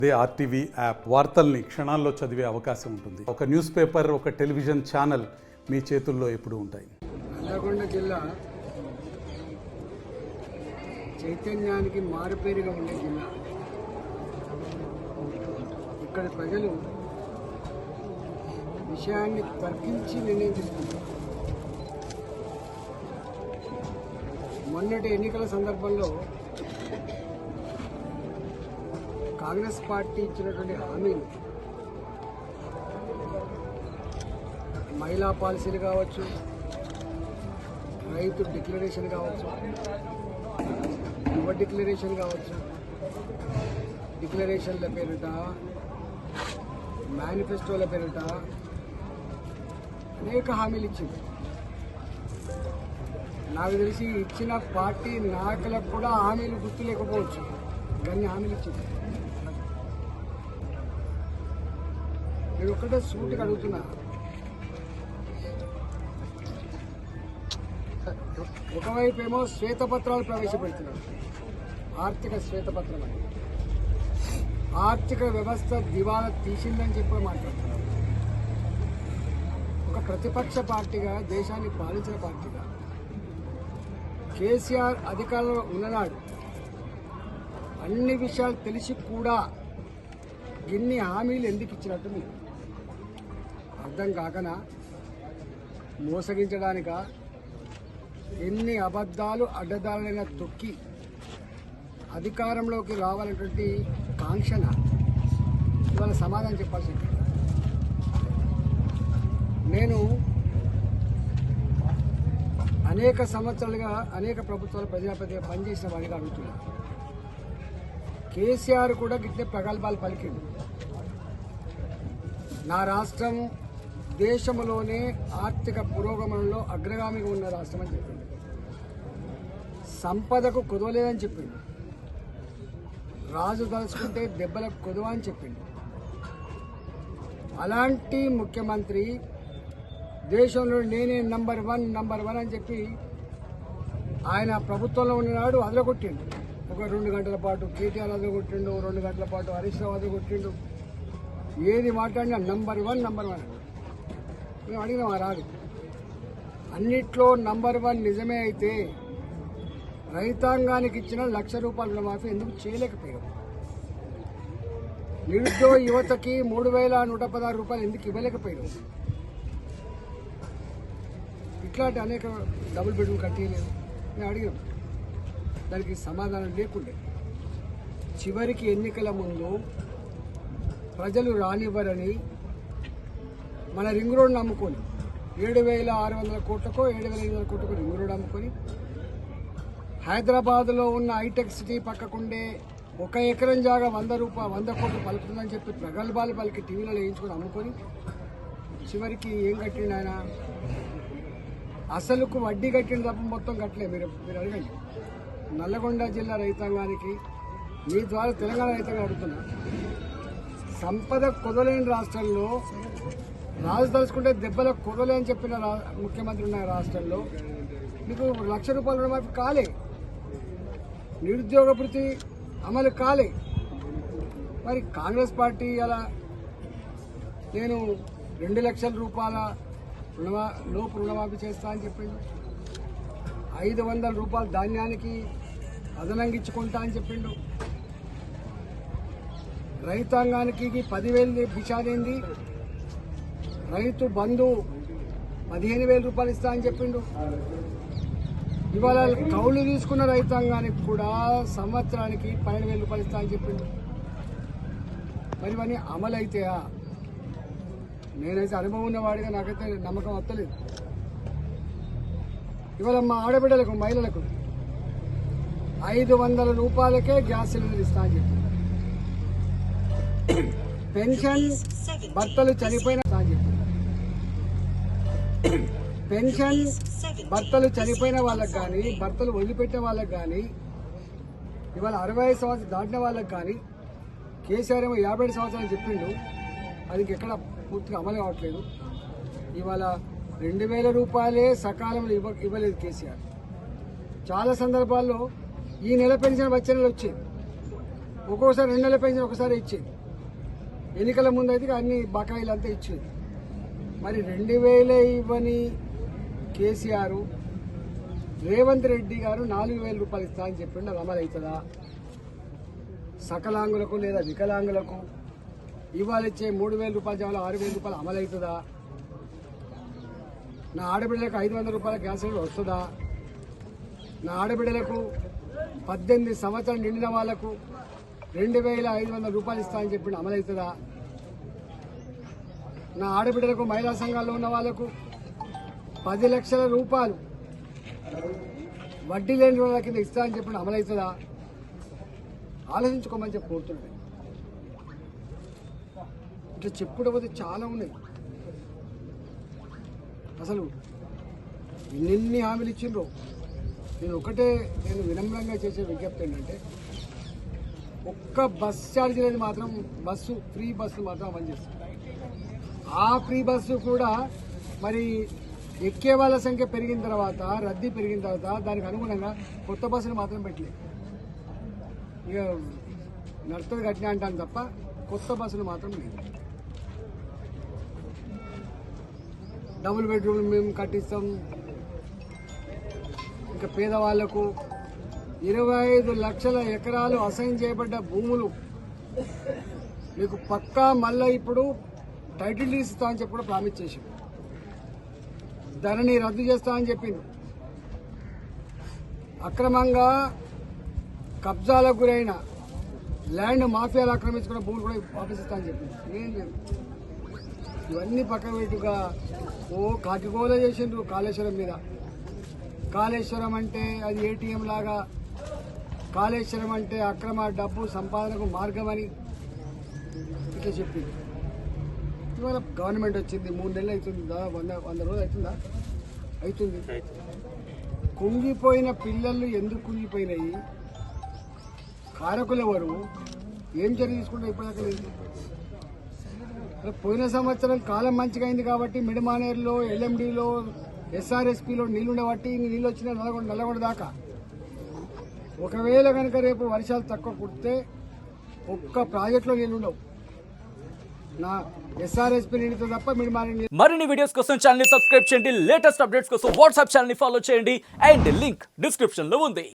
అదే RTV app వార్తల్ని క్షణాల్లో చదివే అవకాశం ఉంటుంది. ఒక న్యూస్ పేపర్, ఒక టెలివిజన్ ఛానల్ మీ చేతుల్లో ఎప్పుడూ ఉంటాయి. నల్గొండ జిల్లా చైతన్యానికి మారుపేరుగా ఉండే జిల్లా. ఇక్కడ ప్రజలు విషయాన్ని తర్కించి నిర్ణయం తీసుకుంటారు. మొన్నటి ఎన్నికల సందర్భంలో కాంగ్రెస్ పార్టీ ఇచ్చినటువంటి హామీలు, మహిళా పాలసీలు కావచ్చు, రైతు డిక్లరేషన్ కావచ్చు, యువ డిక్లరేషన్ కావచ్చు, డిక్లరేషన్ల పేరిట, మేనిఫెస్టోల పేరిట అనేక హామీలు ఇచ్చింది. నాకు తెలిసి ఇచ్చిన పార్టీ నాయకులకు కూడా హామీలు గుర్తు లేకపోవచ్చు, కానీ హామీలు ఇచ్చింది. నేను ఒక్కటే సూటిగా అడుగుతున్నా, ఒకవైపు ఏమో శ్వేతపత్రాలు ప్రవేశపెడుతున్నారు, ఆర్థిక శ్వేతపత్రం అని, ఆర్థిక వ్యవస్థ దివాలా తీసిందని చెప్పి మాట్లాడుతున్నారు. ఒక ప్రతిపక్ష పార్టీగా, దేశాన్ని పాలించిన పార్టీగా కేసీఆర్ అధికారంలో ఉన్ననాడు అన్ని విషయాలు తెలిసి కూడా ఇన్ని హామీలు ఎందుకు ఇచ్చినట్టు మీకు అర్థం కాకనా? మోసగించడానిక? ఎన్ని అబద్ధాలు అడ్డదారులైన తొక్కి అధికారంలోకి రావాలన్నటువంటి కాంక్షణ ఇవాళ సమాధానం చెప్పాల్సి ఉంటుంది. నేను అనేక సంవత్సరాలుగా అనేక ప్రభుత్వాలు ప్రజాప్రతిగా పనిచేసిన వాడిగా అడుగుతున్నా. కేసీఆర్ కూడా గిట్టే ప్రగల్భాలు పలికిండు. నా రాష్ట్రం దేశంలోనే ఆర్థిక పురోగమనంలో అగ్రగామిగా ఉన్న రాష్ట్రం అని చెప్పింది. సంపదకు కుదవలేదని చెప్పింది. రాజు తలుచుకుంటే దెబ్బలకు కుదవ అని చెప్పింది. అలాంటి ముఖ్యమంత్రి దేశంలో నేనే నంబర్ వన్ అని చెప్పి ఆయన ప్రభుత్వంలో ఉన్ననాడు అదరగొట్టిండు. ఒక 2 గంటల పాటు కేటీఆర్ అదరగొట్టిండు, 2 గంటల పాటు హరీష్ రావు అదరగొట్టిండు. ఏది మాట్లాడినా నంబర్ వన్. మేము అడిగినాం, రాదు. అన్నిట్లో నంబర్ 1 నిజమే అయితే రైతాంగానికి ఇచ్చిన ₹1,00,000 రుణమాఫీ ఎందుకు చేయలేకపోయాం? నిరుద్యోగ యువతకి ₹3,116 ఎందుకు ఇవ్వలేకపోయాం? ఇట్లాంటి అనేక డబుల్ బెడ్రూమ్ కట్టేయలేదు. మేము అడిగాం, దానికి సమాధానం లేకుండే చివరికి ఎన్నికల ముందు ప్రజలు రానివ్వరని మన రింగ్ రోడ్ను అమ్ముకొని 7,600 కోట్లకో 7,800 కోట్లకో రింగ్ రోడ్ అమ్ముకొని హైదరాబాద్లో ఉన్న హైటెక్ సిటీ పక్కకుండే 1 ఎకరం జాగా ₹100 కోట్లు పలుకుతుందని చెప్పి ప్రగల్భాలు పలికి టీవీలలో వేయించుకొని అమ్ముకొని చివరికి ఏం కట్టిండు ఆయన? అసలుకు వడ్డీ కట్టిండు తప్ప మొత్తం కట్టలే. మీరు అడగండి. నల్లగొండ జిల్లా రైతాంగానికి మీ ద్వారా తెలంగాణ రైతాంగం అడుగుతున్నా, సంపద కుదలేని రాష్ట్రంలో, రాజు తలుచుకుంటే దెబ్బలకు కుదలే అని చెప్పిన ముఖ్యమంత్రి ఉన్న రాష్ట్రంలో మీకు ₹1,00,000 రుణమాఫీ కాలే, నిరుద్యోగ భృతి అమలు కాలే. మరి కాంగ్రెస్ పార్టీ అలా నేను ₹2,00,000 లోపు రుణమాఫీ చేస్తా అని చెప్పిండు. ₹500 ధాన్యానికి అదనంగా ఇచ్చుకుంటా అని చెప్పిండు. రైతాంగానికి 10,000 బిషాదైంది. రైతు బంధు ₹15,000 ఇస్తా అని చెప్పిండు. ఇవాళ కౌలు తీసుకున్న రైతాంగానికి కూడా సంవత్సరానికి ₹12,000 ఇస్తా అని చెప్పిండు. మరి ఇవన్నీ అమలు అయితాయా? నేనైతే అనుభవం ఉన్నవాడిగా నాకైతే నమ్మకం వస్తలేదు. ఇవాళ మా ఆడబిడ్డలకు, మహిళలకు ₹500 గ్యాస్ సిలిండర్ ఇస్తా అని చెప్పి, పెన్షన్ భర్తలు చనిపోయిన పెన్షన్ భర్తలు చనిపోయిన వాళ్ళకి కానీ, భర్తలు వదిలిపెట్టిన వాళ్ళకి కానీ, ఇవాళ 65 సంవత్సరాలు దాటిన వాళ్ళకి కానీ కేసీఆర్ ఏమో 57 సంవత్సరాలు చెప్పిండు. అది ఎక్కడ పూర్తిగా అమలు కావట్లేదు. ఇవాళ ₹2,000 సకాలంలో ఇవ్వలేదు కేసీఆర్. చాలా సందర్భాల్లో ఈ నెల పెన్షన్ వచ్చే నెల వచ్చేది, ఒక్కోసారి 2 నెలల పెన్షన్ ఒకసారి ఇచ్చేది. ఎన్నికల ముందు అయితే అన్ని బకాయిలు అంతా ఇచ్చేది. మరి 2000 ఇవ్వని కేసీఆర్ రేవంత్ రెడ్డి గారు 4000 రూపాయలు ఇస్తా అని చెప్పిండు. అది అమలు అవుతుందా? సకలాంగులకు లేదా వికలాంగులకు ఇవాళ ఇచ్చే 3000 రూపాయల జమలో 6000 రూపాయలు అమలు అవుతుందా? నా ఆడబిడ్డలకు 500 రూపాయల గ్యాస్ సిలిండర్ వస్తుందా? నా ఆడబిడ్డలకు 18 సంవత్సరాలు నిండిన వాళ్లకు 2500 రూపాయలు ఇస్తా అని చెప్పిండు. అమలు అవుతుందా? నా ఆడబిడ్డలకు మహిళా సంఘాల్లో ఉన్న వాళ్లకు 10 లక్షల రూపాయలు వడ్డీ లేని రోజుల కింద ఇస్తా అని చెప్పిన అమలు అవుతుందా? ఆలోచించుకోమని చెప్పి కోరుతున్నాను. ఇట్లా చెప్పుకోకపోతే చాలా ఉన్నాయి. అసలు ఎన్ని హామీలు ఇచ్చిండ్రో. నేను వినమ్రంగా చేసే విజ్ఞప్తి ఏంటంటే ఒక్క బస్ ఛార్జ్ అనేది మాత్రం ఫ్రీ బస్సు మాత్రం అమలు చేస్తుంది. ఆ ఫ్రీ బస్సు కూడా మరి ఎక్కే వాళ్ళ సంఖ్య పెరిగిన తర్వాత, రద్దీ పెరిగిన తర్వాత దానికి అనుగుణంగా కొత్త బస్సులు మాత్రం పెట్టలేదు. ఇక నడుస్తుంది గట్టిన అంటాను తప్ప కొత్త బస్సులు మాత్రం లేదు. డబుల్ బెడ్రూమ్లు మేము కట్టిస్తాం. ఇంకా పేదవాళ్లకు 25 లక్షల ఎకరాలు అసైన్ చేయబడ్డ భూములు మీకు పక్కా మళ్ళీ ఇప్పుడు టైటిల్ డీడ్స్ ఇస్తా అని చెప్పి కూడా ప్రామిస్ చేసింది. ధరని రద్దు చేస్తా అని చెప్పింది. అక్రమంగా కబ్జాలకు గురైన ల్యాండ్ మాఫియాలు ఆక్రమించుకున్న భూములు కూడా వాపసిస్తా అని చెప్పింది. ఏం లేదు. ఇవన్నీ పక్కన పెట్టుగా కాకిగోల చేసిండ్రు కాళేశ్వరం మీద. కాళేశ్వరం అంటే అది ఏటీఎం లాగా, కాళేశ్వరం అంటే అక్రమ డబ్బు సంపాదనకు మార్గం అని ఇట్లా చెప్పింది. ఇవాళ గవర్నమెంట్ వచ్చింది, 3 నెలలు అవుతుంది, 100 రోజులు అవుతుందా? అవుతుంది. కుంగిపోయిన పిల్లలు ఎందుకు కుంగిపోయినాయి? కారకులు ఎవరు? ఏం చర్య తీసుకుంటే ఇప్పటిదాకా లేదు. పోయిన సంవత్సరం కాలం మంచిగా అయింది కాబట్టి మిడిమానేరులో, ఎల్ఎండిలో, ఎస్ఆర్ఎస్పీలో నీళ్లుండే బట్టి నీళ్ళు వచ్చిన నల్లగొండ దాకా. ఒకవేళ కనుక రేపు వర్షాలు తక్కువ కుడితే ఒక్క ప్రాజెక్టులో నీళ్లుండవు. నా ఎస్ఆర్ఎస్పీ నీటితో తప్ప మిడిమానేరు. మరిన్ని వీడియోస్ కోసం ఛానల్ ని సబ్స్క్రైబ్ చేయండి. లేటెస్ట్ అప్డేట్స్ కోసం వాట్సాప్ ఛానల్ ని ఫాలో చేయండి. అండ్ లింక్ డిస్క్రిప్షన్ లో ఉంది.